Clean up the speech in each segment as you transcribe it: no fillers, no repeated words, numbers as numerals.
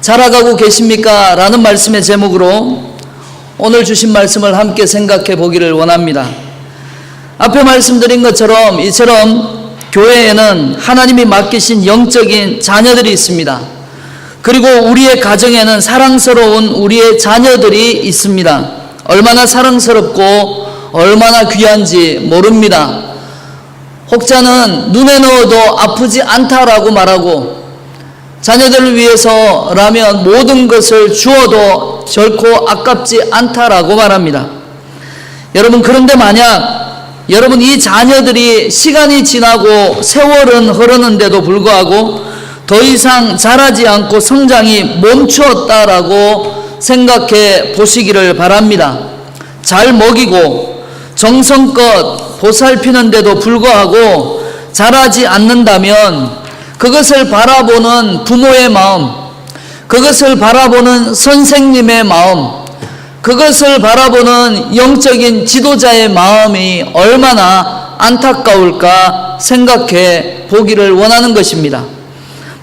자라가고 계십니까? 라는 말씀의 제목으로 오늘 주신 말씀을 함께 생각해 보기를 원합니다. 앞에 말씀드린 것처럼 이처럼 교회에는 하나님이 맡기신 영적인 자녀들이 있습니다. 그리고 우리의 가정에는 사랑스러운 우리의 자녀들이 있습니다. 얼마나 사랑스럽고 얼마나 귀한지 모릅니다. 혹자는 눈에 넣어도 아프지 않다라고 말하고 자녀들을 위해서라면 모든 것을 주어도 결코 아깝지 않다라고 말합니다. 여러분, 그런데 만약 여러분 이 자녀들이 시간이 지나고 세월은 흐르는데도 불구하고 더 이상 자라지 않고 성장이 멈추었다라고 생각해 보시기를 바랍니다. 잘 먹이고 정성껏 보살피는데도 불구하고 자라지 않는다면 그것을 바라보는 부모의 마음, 그것을 바라보는 선생님의 마음, 그것을 바라보는 영적인 지도자의 마음이 얼마나 안타까울까 생각해 보기를 원하는 것입니다.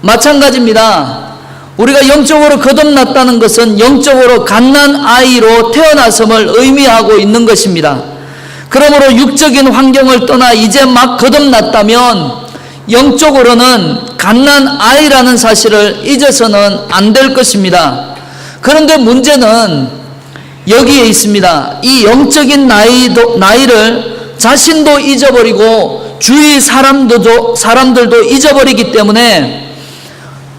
마찬가지입니다. 우리가 영적으로 거듭났다는 것은 영적으로 갓난 아이로 태어났음을 의미하고 있는 것입니다. 그러므로 육적인 환경을 떠나 이제 막 거듭났다면 영적으로는 갓난 아이라는 사실을 잊어서는 안 될 것입니다. 그런데 문제는 여기에 있습니다. 이 영적인 나이를 자신도 잊어버리고 주위 사람들도 잊어버리기 때문에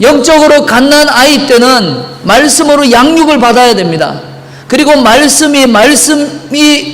영적으로 갓난 아이 때는 말씀으로 양육을 받아야 됩니다. 그리고 말씀이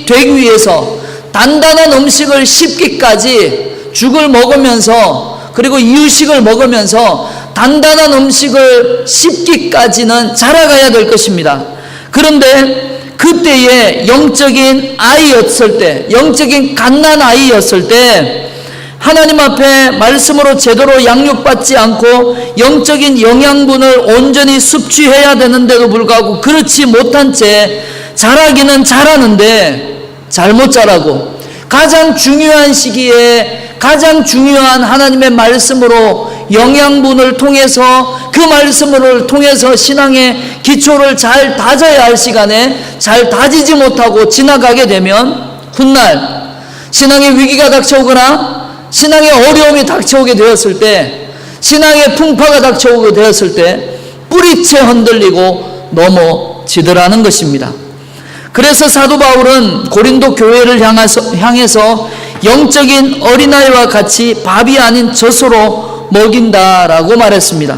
되기 위해서 단단한 음식을 씹기까지 죽을 먹으면서 그리고 이유식을 먹으면서 단단한 음식을 씹기까지는 자라가야 될 것입니다. 그런데 그때의 영적인 아이였을 때, 영적인 갓난 아이였을 때 하나님 앞에 말씀으로 제대로 양육받지 않고 영적인 영양분을 온전히 섭취해야 되는데도 불구하고 그렇지 못한 채 자라기는 자라는데 잘못 자라고 가장 중요한 시기에 가장 중요한 하나님의 말씀으로 영양분을 통해서 그 말씀을 통해서 신앙의 기초를 잘 다져야 할 시간에 잘 다지지 못하고 지나가게 되면 훗날 신앙의 위기가 닥쳐오거나 신앙의 어려움이 닥쳐오게 되었을 때, 신앙의 풍파가 닥쳐오게 되었을 때 뿌리채 흔들리고 넘어지더라는 것입니다. 그래서 사도 바울은 고린도 교회를 향해서 영적인 어린아이와 같이 밥이 아닌 젖으로 먹인다라고 말했습니다.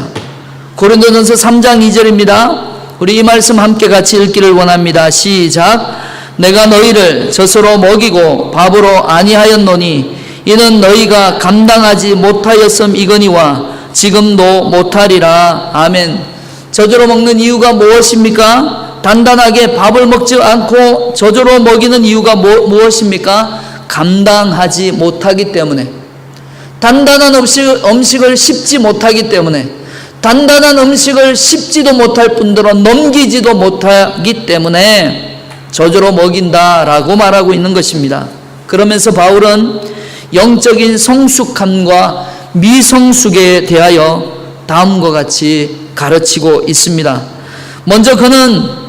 고린도전서 3장 2절입니다. 우리 이 말씀 함께 같이 읽기를 원합니다. 시작. 내가 너희를 젖으로 먹이고 밥으로 아니하였노니 이는 너희가 감당하지 못하였음이거니와 지금도 못하리라. 아멘. 젖으로 먹는 이유가 무엇입니까? 단단하게 밥을 먹지 않고 젖으로 먹이는 이유가 무엇입니까? 감당하지 못하기 때문에, 단단한 음식을 씹지 못하기 때문에, 단단한 음식을 씹지도 못할 뿐더러 넘기지도 못하기 때문에 젖으로 먹인다라고 말하고 있는 것입니다. 그러면서 바울은 영적인 성숙함과 미성숙에 대하여 다음과 같이 가르치고 있습니다. 먼저 그는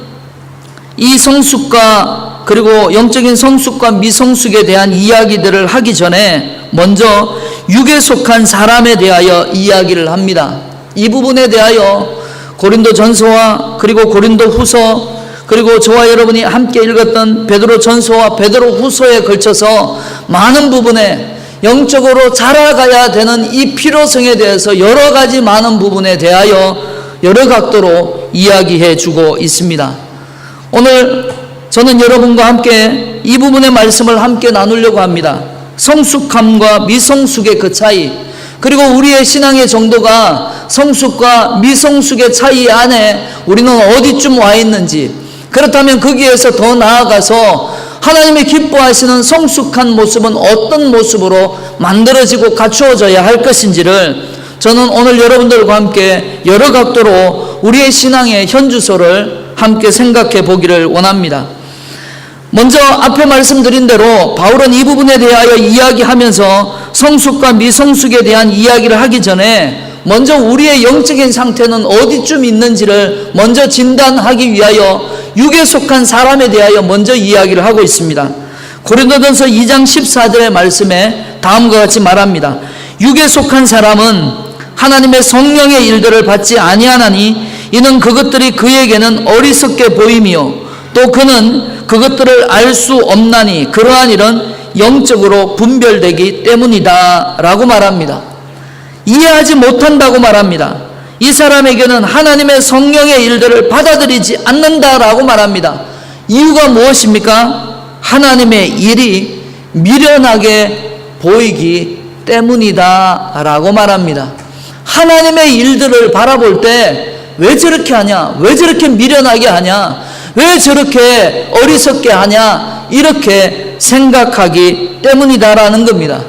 이 성숙과 그리고 영적인 성숙과 미성숙에 대한 이야기들을 하기 전에 먼저 육에 속한 사람에 대하여 이야기를 합니다. 이 부분에 대하여 고린도전서와 그리고 고린도후서 그리고 저와 여러분이 함께 읽었던 베드로전서와 베드로후서에 걸쳐서 많은 부분에 영적으로 자라가야 되는 이 필요성에 대해서 여러 가지 많은 부분에 대하여 여러 각도로 이야기해 주고 있습니다. 오늘 저는 여러분과 함께 이 부분의 말씀을 함께 나누려고 합니다. 성숙함과 미성숙의 그 차이, 그리고 우리의 신앙의 정도가 성숙과 미성숙의 차이 안에 우리는 어디쯤 와 있는지, 그렇다면 거기에서 더 나아가서 하나님이 기뻐하시는 성숙한 모습은 어떤 모습으로 만들어지고 갖추어져야 할 것인지를 저는 오늘 여러분들과 함께 여러 각도로 우리의 신앙의 현주소를 함께 생각해 보기를 원합니다. 먼저 앞에 말씀드린 대로 바울은 이 부분에 대하여 이야기하면서 성숙과 미성숙에 대한 이야기를 하기 전에 먼저 우리의 영적인 상태는 어디쯤 있는지를 먼저 진단하기 위하여 육에 속한 사람에 대하여 먼저 이야기를 하고 있습니다. 고린도전서 2장 14절의 말씀에 다음과 같이 말합니다. 육에 속한 사람은 하나님의 성령의 일들을 받지 아니하나니 이는 그것들이 그에게는 어리석게 보임이요 또 그는 그것들을 알 수 없나니 그러한 일은 영적으로 분별되기 때문이다 라고 말합니다. 이해하지 못한다고 말합니다. 이 사람에게는 하나님의 성령의 일들을 받아들이지 않는다라고 말합니다. 이유가 무엇입니까? 하나님의 일이 미련하게 보이기 때문이다 라고 말합니다. 하나님의 일들을 바라볼 때 왜 저렇게 하냐? 왜 저렇게 미련하게 하냐? 왜 저렇게 어리석게 하냐? 이렇게 생각하기 때문이다라는 겁니다.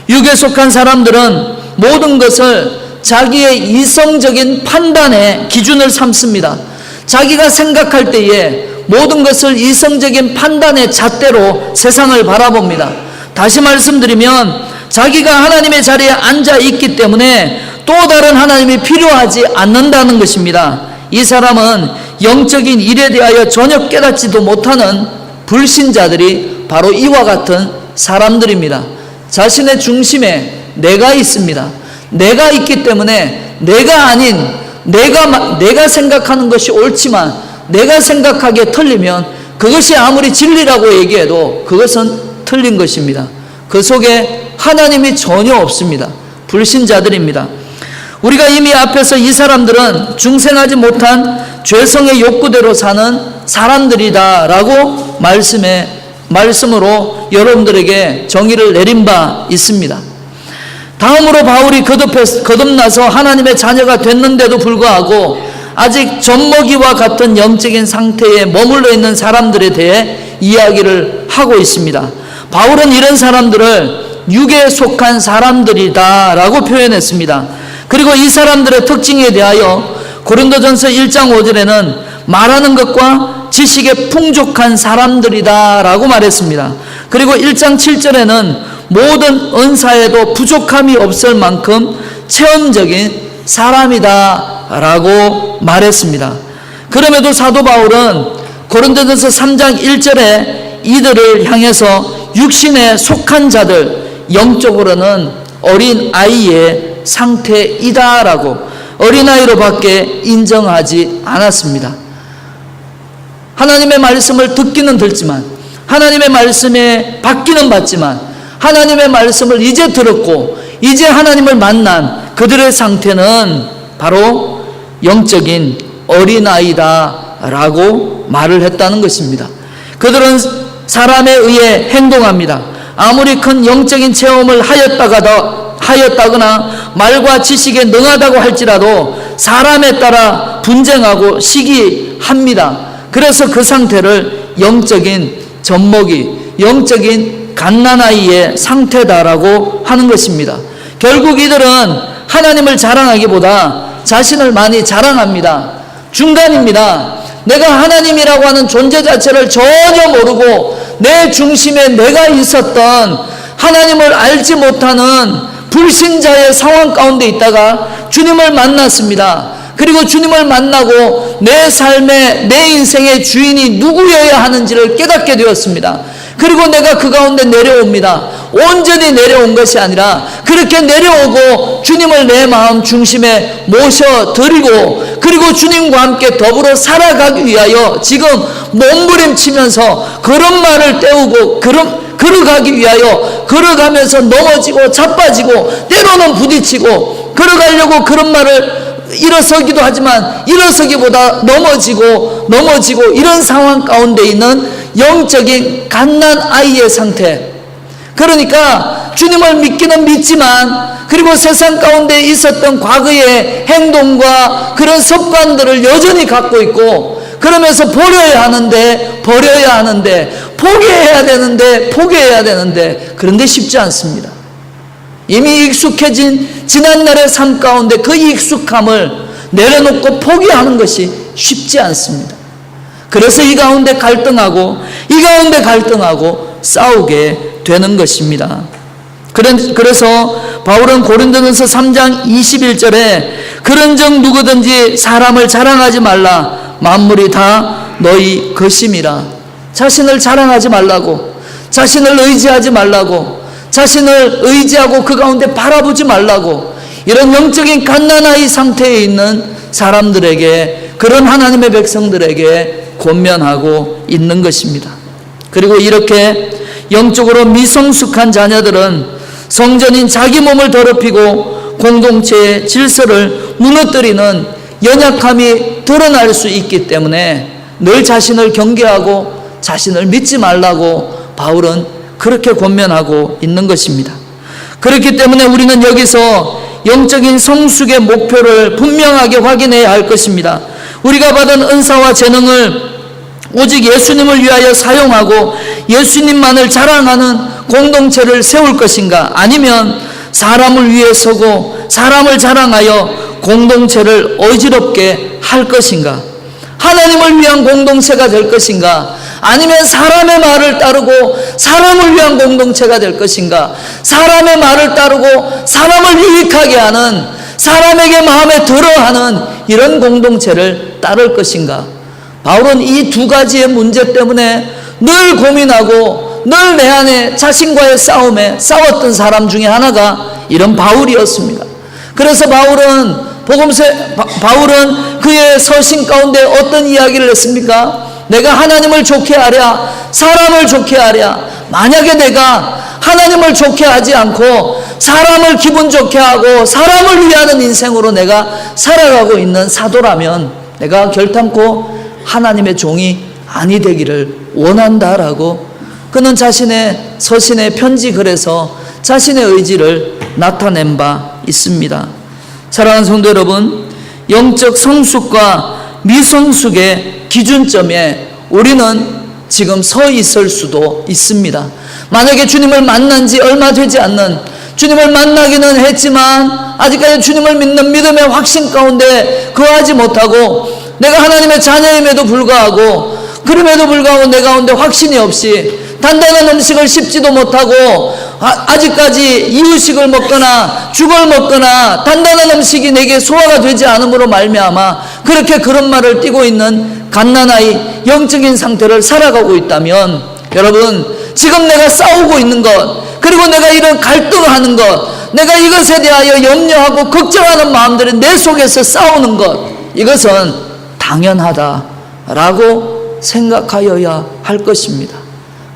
육에 속한 사람들은 모든 것을 자기의 이성적인 판단의 기준을 삼습니다. 자기가 생각할 때에 모든 것을 이성적인 판단의 잣대로 세상을 바라봅니다. 다시 말씀드리면 자기가 하나님의 자리에 앉아 있기 때문에 또 다른 하나님이 필요하지 않는다는 것입니다. 이 사람은 영적인 일에 대하여 전혀 깨닫지도 못하는 불신자들이 바로 이와 같은 사람들입니다. 자신의 중심에 내가 있습니다. 내가 있기 때문에 내가 아닌 내가 생각하는 것이 옳지만 내가 생각하기에 틀리면 그것이 아무리 진리라고 얘기해도 그것은 틀린 것입니다. 그 속에 하나님이 전혀 없습니다. 불신자들입니다. 우리가 이미 앞에서 이 사람들은 중생하지 못한 죄성의 욕구대로 사는 사람들이다 라고 말씀으로 여러분들에게 정의를 내린 바 있습니다. 다음으로 바울이 거듭나서 하나님의 자녀가 됐는데도 불구하고 아직 젖먹이와 같은 영적인 상태에 머물러 있는 사람들에 대해 이야기를 하고 있습니다. 바울은 이런 사람들을 육에 속한 사람들이다 라고 표현했습니다. 그리고 이 사람들의 특징에 대하여 고린도전서 1장 5절에는 말하는 것과 지식에 풍족한 사람들이다 라고 말했습니다. 그리고 1장 7절에는 모든 은사에도 부족함이 없을 만큼 체험적인 사람이다 라고 말했습니다. 그럼에도 사도 바울은 고린도전서 3장 1절에 이들을 향해서 육신에 속한 자들, 영적으로는 어린 아이의 상태이다라고 어린아이로밖에 인정하지 않았습니다. 하나님의 말씀을 듣기는 듣지만 하나님의 말씀에 받기는 받지만 하나님의 말씀을 이제 들었고 이제 하나님을 만난 그들의 상태는 바로 영적인 어린아이다라고 말을 했다는 것입니다. 그들은 사람에 의해 행동합니다. 아무리 큰 영적인 체험을 하였다거나 말과 지식에 능하다고 할지라도 사람에 따라 분쟁하고 시기합니다. 그래서 그 상태를 영적인 젖먹이, 영적인 갓난아이의 상태다라고 하는 것입니다. 결국 이들은 하나님을 자랑하기보다 자신을 많이 자랑합니다. 중간입니다. 내가 하나님이라고 하는 존재 자체를 전혀 모르고 내 중심에 내가 있었던 하나님을 알지 못하는 불신자의 상황 가운데 있다가 주님을 만났습니다. 그리고 주님을 만나고 내 삶의 내 인생의 주인이 누구여야 하는지를 깨닫게 되었습니다. 그리고 내가 그 가운데 내려옵니다. 온전히 내려온 것이 아니라 그렇게 내려오고 주님을 내 마음 중심에 모셔드리고 그리고 주님과 함께 더불어 살아가기 위하여 지금 몸부림치면서 걸음마를 떼우고 걸어가기 위하여 걸어가면서 넘어지고 자빠지고 때로는 부딪히고 걸어가려고 걸음마를 일어서기도 하지만 일어서기보다 넘어지고 이런 상황 가운데 있는 영적인 갓난아이의 상태. 그러니까 주님을 믿기는 믿지만 그리고 세상 가운데 있었던 과거의 행동과 그런 습관들을 여전히 갖고 있고 그러면서 버려야 하는데 포기해야 되는데 그런데 쉽지 않습니다. 이미 익숙해진 지난날의 삶 가운데 그 익숙함을 내려놓고 포기하는 것이 쉽지 않습니다. 그래서 이 가운데 갈등하고 싸우게 되는 것입니다. 그래서 바울은 고린도전서 3장 21절에 그런즉 누구든지 사람을 자랑하지 말라. 만물이 다 너희 것임이라. 자신을 자랑하지 말라고, 자신을 의지하지 말라고, 자신을 의지하고 그 가운데 바라보지 말라고, 이런 영적인 갓난아이 상태에 있는 사람들에게, 그런 하나님의 백성들에게 권면하고 있는 것입니다. 그리고 이렇게 영적으로 미성숙한 자녀들은 성전인 자기 몸을 더럽히고 공동체의 질서를 무너뜨리는 연약함이 드러날 수 있기 때문에 늘 자신을 경계하고 자신을 믿지 말라고 바울은 그렇게 권면하고 있는 것입니다. 그렇기 때문에 우리는 여기서 영적인 성숙의 목표를 분명하게 확인해야 할 것입니다. 우리가 받은 은사와 재능을 오직 예수님을 위하여 사용하고 예수님만을 자랑하는 공동체를 세울 것인가, 아니면 사람을 위해 서고 사람을 자랑하여 공동체를 어지럽게 할 것인가, 하나님을 위한 공동체가 될 것인가, 아니면 사람의 말을 따르고 사람을 위한 공동체가 될 것인가, 사람의 말을 따르고 사람을 유익하게 하는, 사람에게 마음에 들어하는 이런 공동체를 따를 것인가. 바울은 이 두 가지의 문제 때문에 늘 고민하고 늘 내 안에 자신과의 싸움에 싸웠던 사람 중에 하나가 이런 바울이었습니다. 그래서 바울은 그의 서신 가운데 어떤 이야기를 했습니까? 내가 하나님을 좋게 하랴, 사람을 좋게 하랴. 만약에 내가 하나님을 좋게 하지 않고 사람을 기분 좋게 하고 사람을 위하는 인생으로 내가 살아가고 있는 사도라면 내가 결탄코 하나님의 종이 아니 되기를 원한다라고 그는 자신의 서신의 편지 글에서 자신의 의지를 나타낸 바 있습니다. 사랑하는 성도 여러분, 영적 성숙과 미성숙의 기준점에 우리는 지금 서 있을 수도 있습니다. 만약에 주님을 만난 지 얼마 되지 않는, 주님을 만나기는 했지만 아직까지 주님을 믿는 믿음의 확신 가운데 거하지 못하고 내가 하나님의 자녀임에도 불구하고, 그럼에도 불구하고 내 가운데 확신이 없이 단단한 음식을 씹지도 못하고 아직까지 이유식을 먹거나 죽을 먹거나 단단한 음식이 내게 소화가 되지 않음으로 말미암아 그렇게 그런 말을 띠고 있는 갓난아이 영적인 상태를 살아가고 있다면, 여러분, 지금 내가 싸우고 있는 것, 그리고 내가 이런 갈등하는 것, 내가 이것에 대하여 염려하고 걱정하는 마음들이 내 속에서 싸우는 것, 이것은 당연하다라고 생각하여야 할 것입니다.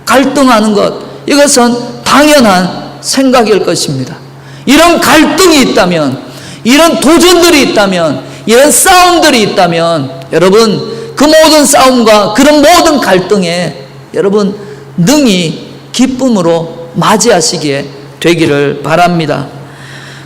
갈등하는 것, 이것은 당연한 생각일 것입니다. 이런 갈등이 있다면, 이런 도전들이 있다면, 이런 싸움들이 있다면, 여러분, 그 모든 싸움과 그런 모든 갈등에 여러분 능히 기쁨으로 맞이하시기에 되기를 바랍니다.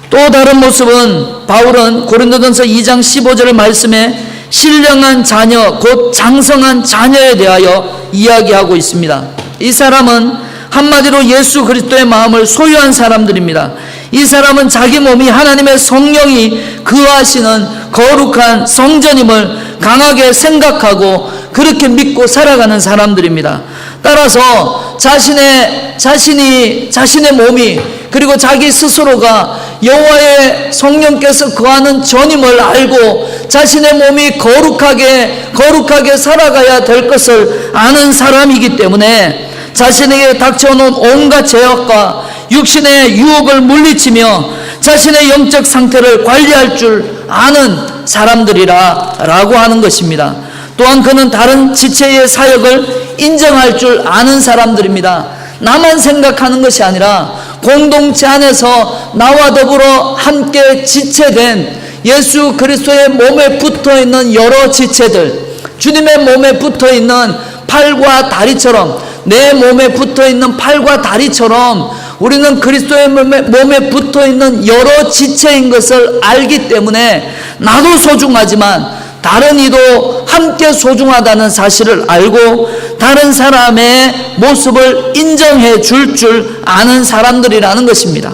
또 다른 모습은 바울은 고린도전서 2장 15절 말씀에 신령한 자녀, 곧 장성한 자녀에 대하여 이야기하고 있습니다. 이 사람은 한마디로 예수 그리스도의 마음을 소유한 사람들입니다. 이 사람은 자기 몸이 하나님의 성령이 거하시는 거룩한 성전임을 강하게 생각하고 그렇게 믿고 살아가는 사람들입니다. 따라서 자신의 몸이, 그리고 자기 스스로가 여호와의 성령께서 거하는 전임을 알고 자신의 몸이 거룩하게 살아가야 될 것을 아는 사람이기 때문에 자신에게 닥쳐오는 온갖 죄악과 육신의 유혹을 물리치며 자신의 영적 상태를 관리할 줄 아는 사람들이라고 하는 것입니다. 또한 그는 다른 지체의 사역을 인정할 줄 아는 사람들입니다. 나만 생각하는 것이 아니라 공동체 안에서 나와 더불어 함께 지체된 예수 그리스도의 몸에 붙어있는 여러 지체들, 주님의 몸에 붙어있는 팔과 다리처럼, 내 몸에 붙어있는 팔과 다리처럼 우리는 그리스도의 몸에 붙어있는 여러 지체인 것을 알기 때문에 나도 소중하지만 다른 이도 함께 소중하다는 사실을 알고 다른 사람의 모습을 인정해 줄 아는 사람들이라는 것입니다.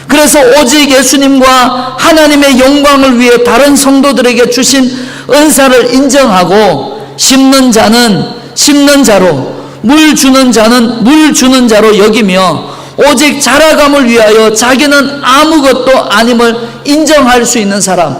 그래서 오직 예수님과 하나님의 영광을 위해 다른 성도들에게 주신 은사를 인정하고 심는 자는 심는 자로, 물 주는 자는 물 주는 자로 여기며 오직 자라감을 위하여 자기는 아무것도 아님을 인정할 수 있는 사람.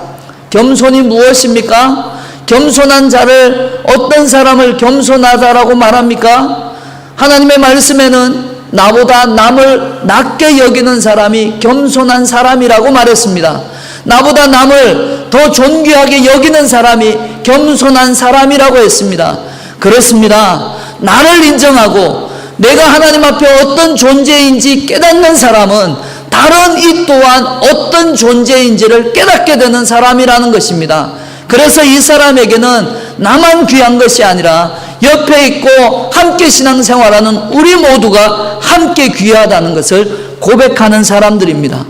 겸손이 무엇입니까? 겸손한 자를, 어떤 사람을 겸손하다라고 말합니까? 하나님의 말씀에는 나보다 남을 낮게 여기는 사람이 겸손한 사람이라고 말했습니다. 나보다 남을 더 존귀하게 여기는 사람이 겸손한 사람이라고 했습니다. 그렇습니다. 나를 인정하고 내가 하나님 앞에 어떤 존재인지 깨닫는 사람은 다른 이 또한 어떤 존재인지를 깨닫게 되는 사람이라는 것입니다. 그래서 이 사람에게는 나만 귀한 것이 아니라 옆에 있고 함께 신앙생활하는 우리 모두가 함께 귀하다는 것을 고백하는 사람들입니다.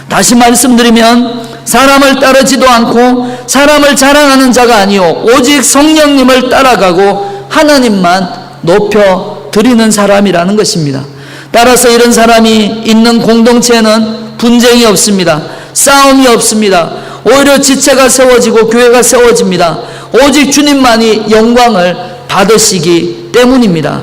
다시 말씀드리면 사람을 따르지도 않고 사람을 자랑하는 자가 아니요 오직 성령님을 따라가고 하나님만 높여드리는 사람이라는 것입니다. 따라서 이런 사람이 있는 공동체에는 분쟁이 없습니다. 싸움이 없습니다. 오히려 지체가 세워지고 교회가 세워집니다. 오직 주님만이 영광을 받으시기 때문입니다.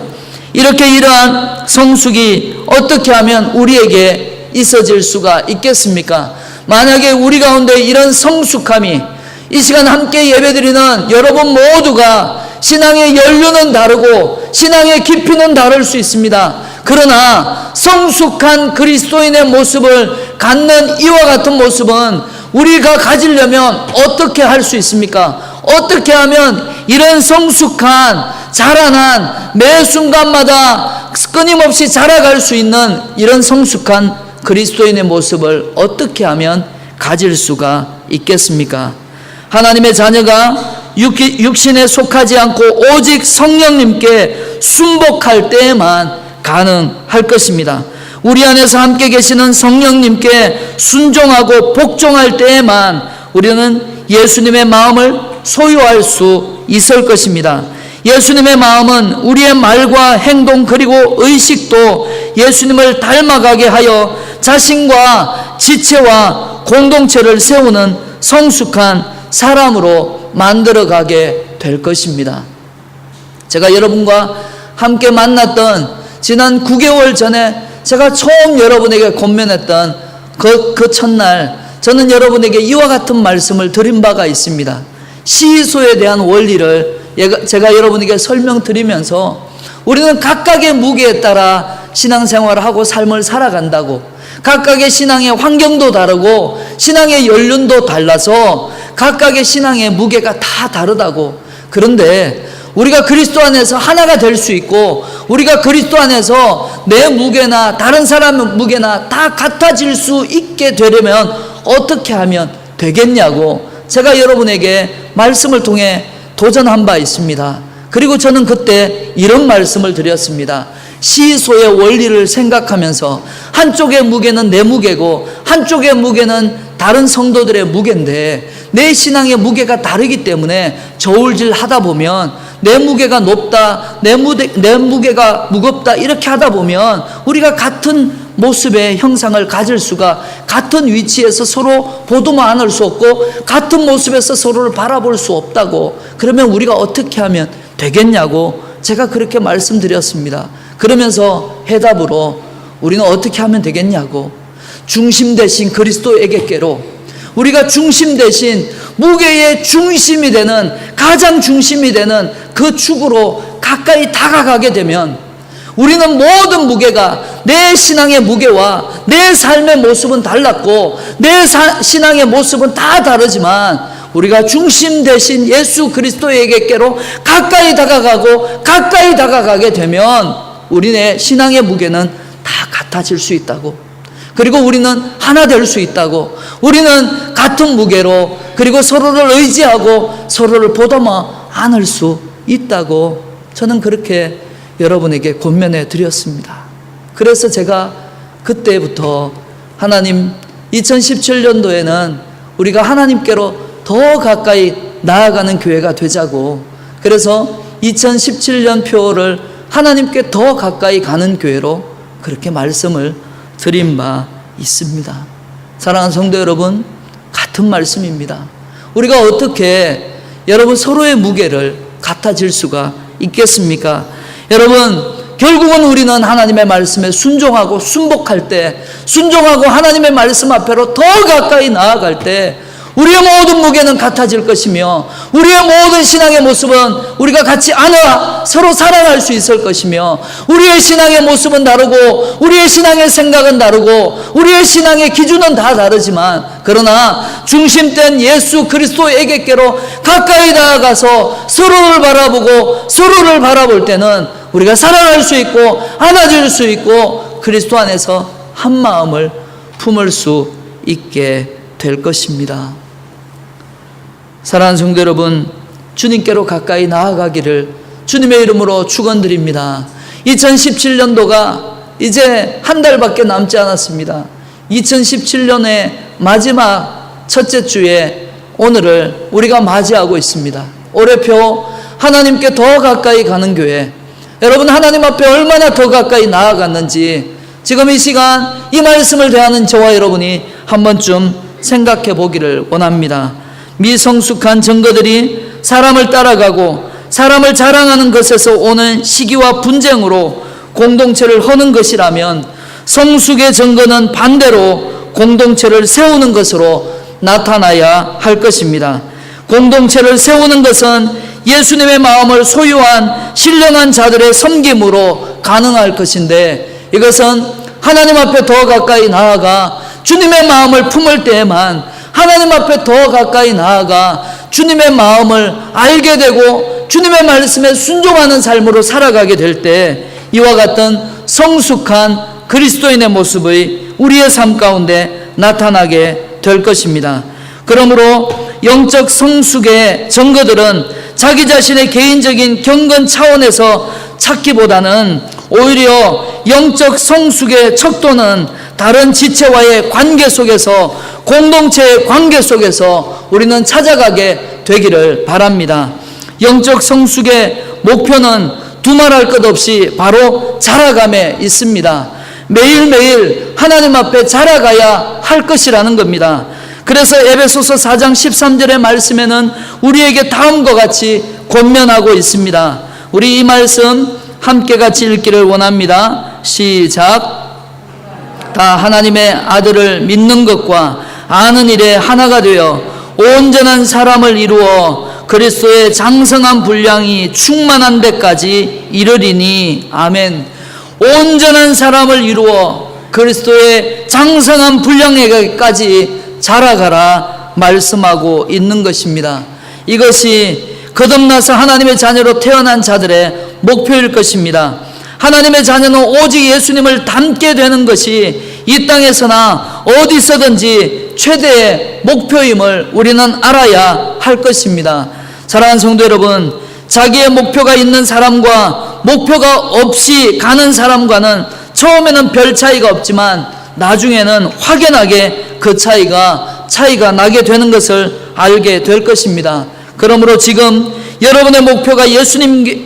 이렇게 이러한 성숙이 어떻게 하면 우리에게 있어질 수가 있겠습니까? 만약에 우리 가운데 이런 성숙함이, 이 시간 함께 예배드리는 여러분 모두가 신앙의 연륜은 다르고 신앙의 깊이는 다를 수 있습니다. 그러나 성숙한 그리스도인의 모습을 갖는 이와 같은 모습은 우리가 가지려면 어떻게 할 수 있습니까? 어떻게 하면 이런 성숙한, 자라난, 매 순간마다 끊임없이 자라갈 수 있는 이런 성숙한 그리스도인의 모습을 어떻게 하면 가질 수가 있겠습니까? 하나님의 자녀가 육신에 속하지 않고 오직 성령님께 순복할 때에만 가능할 것입니다. 우리 안에서 함께 계시는 성령님께 순종하고 복종할 때에만 우리는 예수님의 마음을 소유할 수 있을 것입니다. 예수님의 마음은 우리의 말과 행동 그리고 의식도 예수님을 닮아가게 하여 자신과 지체와 공동체를 세우는 성숙한 사람으로 만들어가게 될 것입니다. 제가 여러분과 함께 만났던 지난 9개월 전에 제가 처음 여러분에게 권면했던 그 첫날, 저는 여러분에게 이와 같은 말씀을 드린 바가 있습니다. 시소에 대한 원리를 제가 여러분에게 설명드리면서 우리는 각각의 무게에 따라 신앙생활을 하고 삶을 살아간다고, 각각의 신앙의 환경도 다르고 신앙의 연륜도 달라서 각각의 신앙의 무게가 다 다르다고. 그런데 우리가 그리스도 안에서 하나가 될 수 있고 우리가 그리스도 안에서 내 무게나 다른 사람의 무게나 다 같아질 수 있게 되려면 어떻게 하면 되겠냐고 제가 여러분에게 말씀을 통해 도전한 바 있습니다. 그리고 저는 그때 이런 말씀을 드렸습니다. 시소의 원리를 생각하면서 한쪽의 무게는 내 무게고 한쪽의 무게는 다른 성도들의 무게인데 내 신앙의 무게가 다르기 때문에 저울질 하다 보면 내 무게가 높다, 내 무게가 무겁다 이렇게 하다 보면 우리가 같은 모습의 형상을 가질 수가, 같은 위치에서 서로 보도만 않을 수 없고 같은 모습에서 서로를 바라볼 수 없다고. 그러면 우리가 어떻게 하면 되겠냐고 제가 그렇게 말씀드렸습니다. 그러면서 해답으로 우리는 어떻게 하면 되겠냐고, 중심 대신 그리스도에게께로, 우리가 중심 대신 무게의 중심이 되는, 가장 중심이 되는 그 축으로 가까이 다가가게 되면 우리는 모든 무게가, 내 신앙의 무게와 내 삶의 모습은 달랐고 내 신앙의 모습은 다 다르지만 우리가 중심 대신 예수 그리스도에게께로 가까이 다가가게 되면 우리의 신앙의 무게는 다 같아질 수 있다고, 그리고 우리는 하나 될 수 있다고, 우리는 같은 무게로, 그리고 서로를 의지하고 서로를 보담아 안을 수 있다고 저는 그렇게 여러분에게 권면해 드렸습니다. 그래서 제가 그때부터 하나님, 2017년도에는 우리가 하나님께로 더 가까이 나아가는 교회가 되자고, 그래서 2017년 표를 하나님께 더 가까이 가는 교회로 그렇게 말씀을 드린 바 있습니다. 사랑하는 성도 여러분, 같은 말씀입니다. 우리가 어떻게 여러분 서로의 무게를 같아질 수가 있겠습니까? 여러분, 결국은 우리는 하나님의 말씀에 순종하고 순복할 때, 순종하고 하나님의 말씀 앞으로 더 가까이 나아갈 때 우리의 모든 무게는 같아질 것이며, 우리의 모든 신앙의 모습은 우리가 같이 안아 서로 사랑할 수 있을 것이며, 우리의 신앙의 모습은 다르고 우리의 신앙의 생각은 다르고 우리의 신앙의 기준은 다 다르지만, 그러나 중심된 예수 그리스도에게로 가까이 나아가서 서로를 바라보고 서로를 바라볼 때는 우리가 사랑할 수 있고 안아줄 수 있고 그리스도 안에서 한 마음을 품을 수 있게 될 것입니다. 사랑하는 성도 여러분, 주님께로 가까이 나아가기를 주님의 이름으로 축원드립니다. 2017년도가 이제 한 달밖에 남지 않았습니다. 2017년의 마지막 첫째 주에 오늘을 우리가 맞이하고 있습니다. 올해표 하나님께 더 가까이 가는 교회, 여러분 하나님 앞에 얼마나 더 가까이 나아갔는지 지금 이 시간 이 말씀을 대하는 저와 여러분이 한 번쯤 생각해 보기를 원합니다. 미성숙한 증거들이 사람을 따라가고 사람을 자랑하는 것에서 오는 시기와 분쟁으로 공동체를 허는 것이라면, 성숙의 증거는 반대로 공동체를 세우는 것으로 나타나야 할 것입니다. 공동체를 세우는 것은 예수님의 마음을 소유한 신령한 자들의 섬김으로 가능할 것인데, 이것은 하나님 앞에 더 가까이 나아가 주님의 마음을 품을 때에만, 하나님 앞에 더 가까이 나아가 주님의 마음을 알게 되고 주님의 말씀에 순종하는 삶으로 살아가게 될 때 이와 같은 성숙한 그리스도인의 모습이 우리의 삶 가운데 나타나게 될 것입니다. 그러므로 영적 성숙의 증거들은 자기 자신의 개인적인 경건 차원에서 찾기보다는 오히려 영적 성숙의 척도는 다른 지체와의 관계 속에서, 공동체의 관계 속에서 우리는 찾아가게 되기를 바랍니다. 영적 성숙의 목표는 두말할 것 없이 바로 자라감에 있습니다. 매일매일 하나님 앞에 자라가야 할 것이라는 겁니다. 그래서 에베소서 4장 13절의 말씀에는 우리에게 다음과 같이 권면하고 있습니다. 우리 이 말씀 함께 같이 읽기를 원합니다. 시작. 다 하나님의 아들을 믿는 것과 아는 일에 하나가 되어 온전한 사람을 이루어 그리스도의 장성한 분량이 충만한 데까지 이르리니. 아멘. 온전한 사람을 이루어 그리스도의 장성한 분량에까지 자라가라 말씀하고 있는 것입니다. 이것이 거듭나서 하나님의 자녀로 태어난 자들의 목표일 것입니다. 하나님의 자녀는 오직 예수님을 닮게 되는 것이 이 땅에서나 어디서든지 최대의 목표임을 우리는 알아야 할 것입니다. 사랑하는 성도 여러분, 자기의 목표가 있는 사람과 목표가 없이 가는 사람과는 처음에는 별 차이가 없지만 나중에는 확연하게 그 차이가 나게 되는 것을 알게 될 것입니다. 그러므로 지금 여러분의 목표가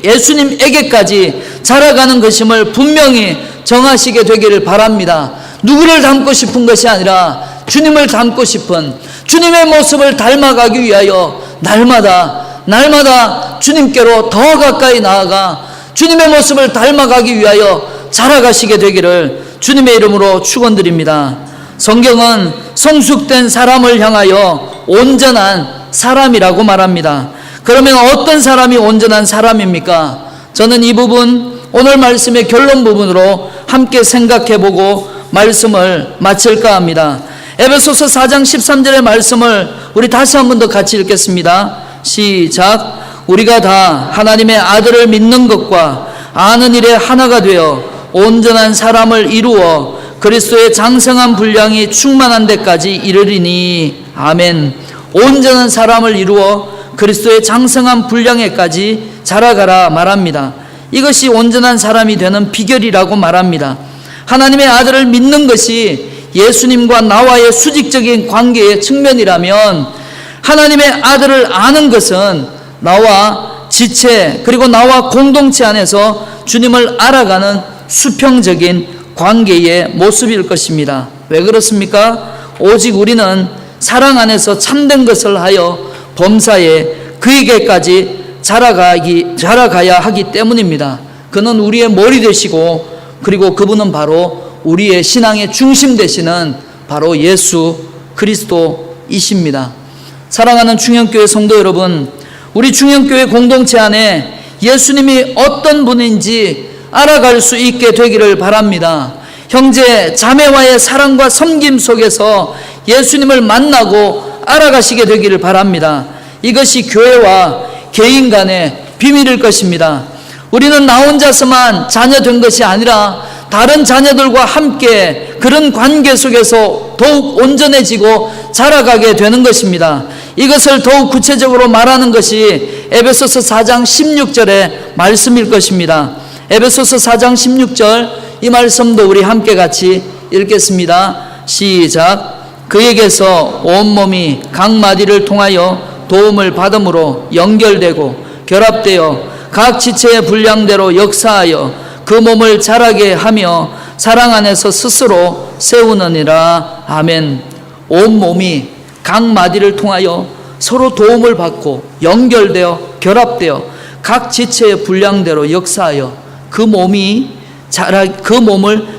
예수님에게까지 자라가는 것임을 분명히 정하시게 되기를 바랍니다. 누구를 닮고 싶은 것이 아니라 주님을 닮고 싶은, 주님의 모습을 닮아가기 위하여 날마다 주님께로 더 가까이 나아가 주님의 모습을 닮아가기 위하여 자라가시게 되기를 주님의 이름으로 축원드립니다. 성경은 성숙된 사람을 향하여 온전한 사람이라고 말합니다. 그러면 어떤 사람이 온전한 사람입니까? 저는 이 부분 오늘 말씀의 결론 부분으로 함께 생각해보고 말씀을 마칠까 합니다. 에베소서 4장 13절의 말씀을 우리 다시 한 번 더 같이 읽겠습니다. 시작. 우리가 다 하나님의 아들을 믿는 것과 아는 일에 하나가 되어 온전한 사람을 이루어 그리스도의 장성한 분량이 충만한 데까지 이르리니. 아멘. 온전한 사람을 이루어 그리스도의 장성한 분량에까지 자라가라 말합니다. 이것이 온전한 사람이 되는 비결이라고 말합니다. 하나님의 아들을 믿는 것이 예수님과 나와의 수직적인 관계의 측면이라면, 하나님의 아들을 아는 것은 나와 지체 그리고 나와 공동체 안에서 주님을 알아가는 수평적인 관계의 모습일 것입니다. 왜 그렇습니까? 오직 우리는 사랑 안에서 참된 것을 하여 범사에 그에게까지 자라가야 하기 때문입니다. 그는 우리의 머리 되시고, 그리고 그분은 바로 우리의 신앙의 중심 되시는 바로 예수 그리스도이십니다. 사랑하는 충영교회 성도 여러분, 우리 충영교회 공동체 안에 예수님이 어떤 분인지 알아갈 수 있게 되기를 바랍니다. 형제 자매와의 사랑과 섬김 속에서 예수님을 만나고 알아가시게 되기를 바랍니다. 이것이 교회와 개인 간의 비밀일 것입니다. 우리는 나 혼자서만 자녀 된 것이 아니라 다른 자녀들과 함께 그런 관계 속에서 더욱 온전해지고 자라가게 되는 것입니다. 이것을 더욱 구체적으로 말하는 것이 에베소서 4장 16절의 말씀일 것입니다. 에베소서 4장 16절, 이 말씀도 우리 함께 같이 읽겠습니다. 시작. 그에게서 온몸이 각 마디를 통하여 도움을 받음으로 연결되고 결합되어 각 지체의 분량대로 역사하여 그 몸을 자라게 하며 사랑 안에서 스스로 세우느니라. 아멘. 온몸이 각 마디를 통하여 서로 도움을 받고 연결되어 결합되어 각 지체의 분량대로 역사하여 그 몸을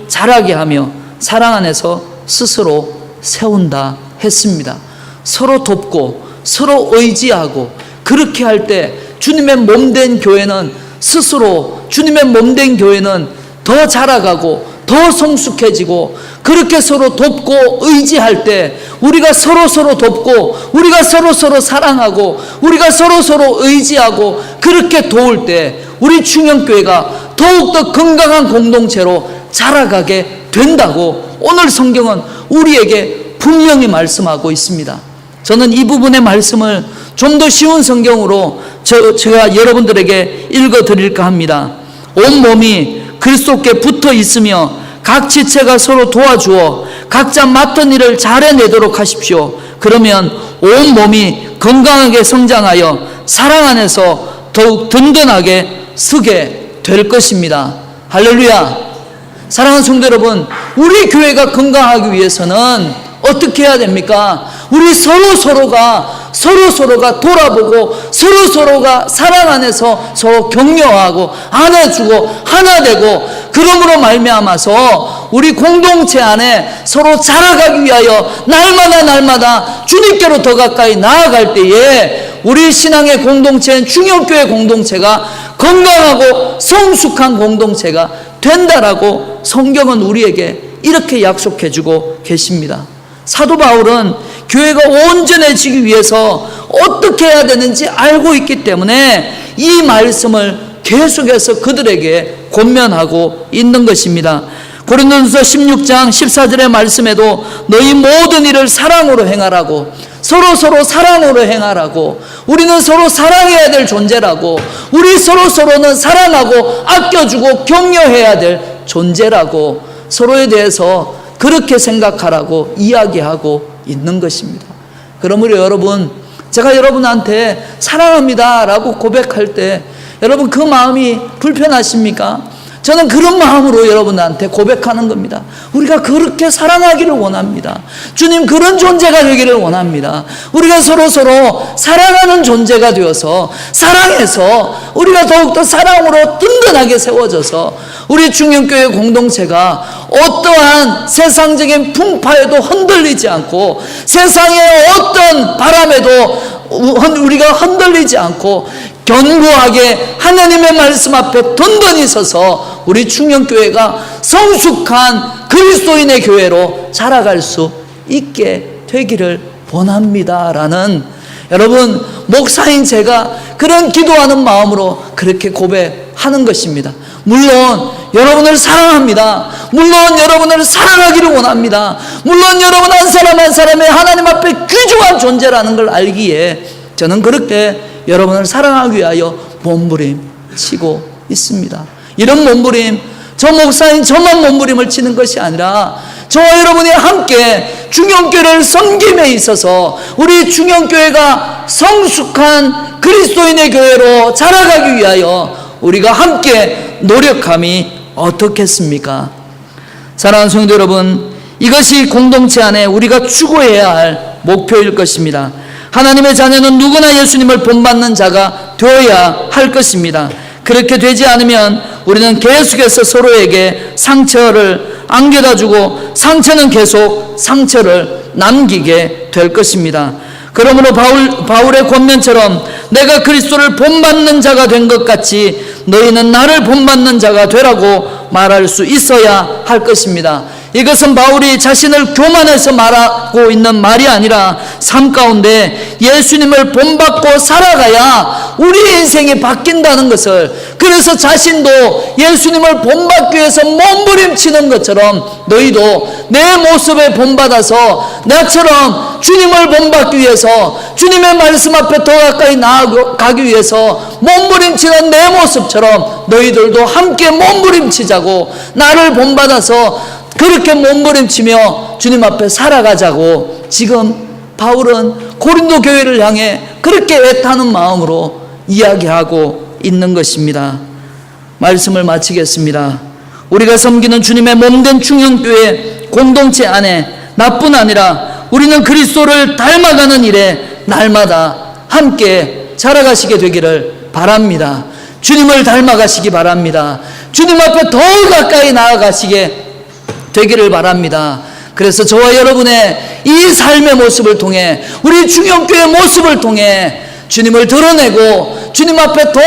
자라게 하며 사랑 안에서 스스로 세운다 했습니다. 서로 돕고 서로 의지하고, 그렇게 할 때 주님의 몸된 교회는 스스로, 주님의 몸된 교회는 더 자라가고 더 성숙해지고, 그렇게 서로 돕고 의지할 때 우리가 서로 돕고 우리가 서로 사랑하고 우리가 서로 의지하고 그렇게 도울 때 우리 충영교회가 더욱더 건강한 공동체로 자라가게 된다고 오늘 성경은 우리에게 분명히 말씀하고 있습니다. 저는 이 부분의 말씀을 좀 더 쉬운 성경으로 제가 여러분들에게 읽어드릴까 합니다. 온몸이 그리스도께 붙어 있으며 각 지체가 서로 도와주어 각자 맡은 일을 잘해내도록 하십시오. 그러면 온몸이 건강하게 성장하여 사랑 안에서 더욱 든든하게 서게 될 것입니다. 할렐루야. 사랑하는 성도 여러분, 우리 교회가 건강하기 위해서는 어떻게 해야 됩니까? 우리 서로가 돌아보고 서로가 사랑 안에서 서로 격려하고 안아주고 하나 되고, 그러므로 말미암아서 우리 공동체 안에 서로 자라가기 위하여 날마다 주님께로 더 가까이 나아갈 때에 우리 신앙의 공동체인 충영교회 공동체가 건강하고 성숙한 공동체가 된다라고 성경은 우리에게 이렇게 약속해 주고 계십니다. 사도 바울은 교회가 온전해지기 위해서 어떻게 해야 되는지 알고 있기 때문에 이 말씀을 계속해서 그들에게 권면하고 있는 것입니다. 고린도전서 16장 14절의 말씀에도 너희 모든 일을 사랑으로 행하라고, 서로 사랑으로 행하라고, 우리는 서로 사랑해야 될 존재라고, 우리 서로는 사랑하고 아껴주고 격려해야 될 존재라고 서로에 대해서 그렇게 생각하라고 이야기하고 있는 것입니다. 그러므로 여러분, 제가 여러분한테 사랑합니다 라고 고백할 때 여러분 그 마음이 불편하십니까? 저는 그런 마음으로 여러분한테 고백하는 겁니다. 우리가 그렇게 사랑하기를 원합니다. 주님 그런 존재가 되기를 원합니다. 우리가 서로 사랑하는 존재가 되어서 사랑해서 우리가 더욱더 사랑으로 든든하게 세워져서 우리 충영교회 공동체가 어떠한 세상적인 풍파에도 흔들리지 않고 세상의 어떤 바람에도 우리가 흔들리지 않고 견고하게 하나님의 말씀 앞에 든든히 서서 우리 충영교회가 성숙한 그리스도인의 교회로 자라갈 수 있게 되기를 원합니다라는, 여러분 목사인 제가 그런 기도하는 마음으로 그렇게 고백하는 것입니다. 물론 여러분을 사랑합니다. 물론 여러분을 사랑하기를 원합니다. 물론 여러분 한 사람 한 사람의 하나님 앞에 귀중한 존재라는 걸 알기에 저는 그렇게 여러분을 사랑하기 위하여 몸부림치고 있습니다. 이런 몸부림, 저 목사인 저만 몸부림을 치는 것이 아니라 저와 여러분이 함께 충영교회를 섬김에 있어서 우리 충영교회가 성숙한 그리스도인의 교회로 자라가기 위하여 우리가 함께 노력함이 어떻겠습니까? 사랑하는 성도 여러분, 이것이 공동체 안에 우리가 추구해야 할 목표일 것입니다. 하나님의 자녀는 누구나 예수님을 본받는 자가 되어야 할 것입니다. 그렇게 되지 않으면 우리는 계속해서 서로에게 상처를 안겨다 주고 상처는 계속 상처를 남기게 될 것입니다. 그러므로 바울의 권면처럼 내가 그리스도를 본받는 자가 된 것 같이 너희는 나를 본받는 자가 되라고 말할 수 있어야 할 것입니다. 이것은 바울이 자신을 교만해서 말하고 있는 말이 아니라 삶 가운데 예수님을 본받고 살아가야 우리의 인생이 바뀐다는 것을, 그래서 자신도 예수님을 본받기 위해서 몸부림치는 것처럼 너희도 내 모습에 본받아서 나처럼 주님을 본받기 위해서 주님의 말씀 앞에 더 가까이 나아가기 위해서 몸부림치는 내 모습처럼 너희들도 함께 몸부림치자고, 나를 본받아서 그렇게 몸부림치며 주님 앞에 살아가자고 지금 바울은 고린도 교회를 향해 그렇게 애타는 마음으로 이야기하고 있는 것입니다. 말씀을 마치겠습니다. 우리가 섬기는 주님의 몸된 충영교회 공동체 안에 나뿐 아니라 우리는 그리스도를 닮아가는 일에 날마다 함께 자라가시게 되기를 바랍니다. 주님을 닮아가시기 바랍니다. 주님 앞에 더 가까이 나아가시게 되기를 바랍니다. 그래서 저와 여러분의 이 삶의 모습을 통해, 우리 충영교회의 모습을 통해 주님을 드러내고 주님 앞에 더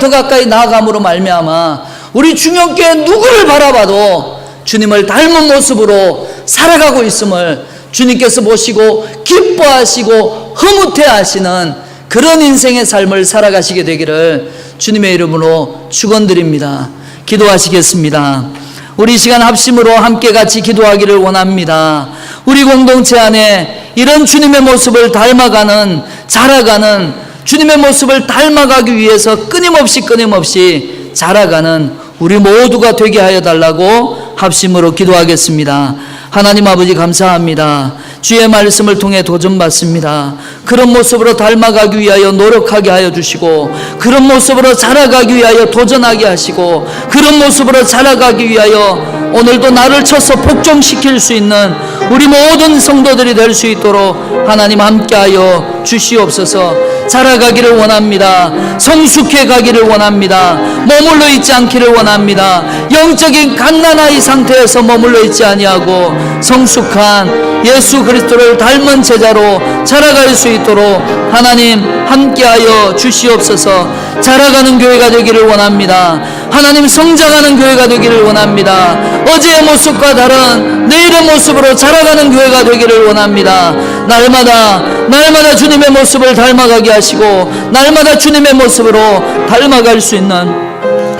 가까이 나아감으로 말미암아 우리 충영교회 누구를 바라봐도 주님을 닮은 모습으로 살아가고 있음을 주님께서 보시고 기뻐하시고 흐뭇해하시는 그런 인생의 삶을 살아가시게 되기를 주님의 이름으로 축원드립니다. 기도하시겠습니다. 우리 시간 합심으로 함께 같이 기도하기를 원합니다. 우리 공동체 안에 이런 주님의 모습을 닮아가는, 자라가는, 주님의 모습을 닮아가기 위해서 끊임없이 자라가는 우리 모두가 되게 하여 달라고 합심으로 기도하겠습니다. 하나님 아버지 감사합니다. 주의 말씀을 통해 도전받습니다. 그런 모습으로 닮아가기 위하여 노력하게 하여 주시고, 그런 모습으로 자라가기 위하여 도전하게 하시고, 그런 모습으로 자라가기 위하여 오늘도 나를 쳐서 복종시킬 수 있는 우리 모든 성도들이 될 수 있도록 하나님 함께하여 주시옵소서. 자라가기를 원합니다. 성숙해 가기를 원합니다. 머물러 있지 않기를 원합니다. 영적인 갓난아이 상태에서 머물러 있지 아니하고 성숙한 예수 그리스도를 닮은 제자로 자라갈 수 있도록 하나님 함께하여 주시옵소서. 자라가는 교회가 되기를 원합니다. 하나님 성장하는 교회가 되기를 원합니다. 어제의 모습과 다른 내일의 모습으로 자라가는 교회가 되기를 원합니다. 날마다 주님의 모습을 닮아가게 하시고 날마다 주님의 모습으로 닮아갈 수 있는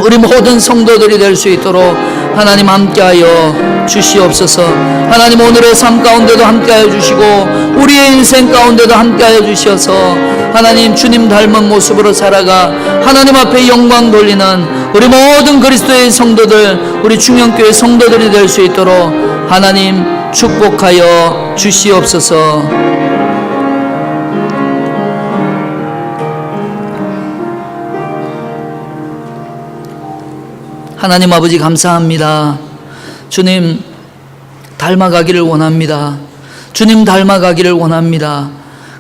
우리 모든 성도들이 될 수 있도록 하나님 함께하여 주시옵소서. 하나님 오늘의 삶 가운데도 함께하여 주시고 우리의 인생 가운데도 함께하여 주셔서 하나님 주님 닮은 모습으로 살아가 하나님 앞에 영광 돌리는 우리 모든 그리스도의 성도들, 우리 충영교회 성도들이 될 수 있도록 하나님 축복하여 주시옵소서. 하나님 아버지 감사합니다. 주님 닮아가기를 원합니다. 주님 닮아가기를 원합니다.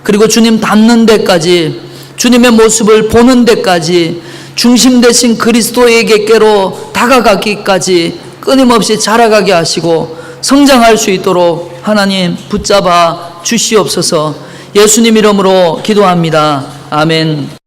그리고 주님 닮는 데까지, 주님의 모습을 보는 데까지, 중심 되신 그리스도에게로 다가가기까지 끊임없이 자라가게 하시고 성장할 수 있도록 하나님 붙잡아 주시옵소서. 예수님 이름으로 기도합니다. 아멘.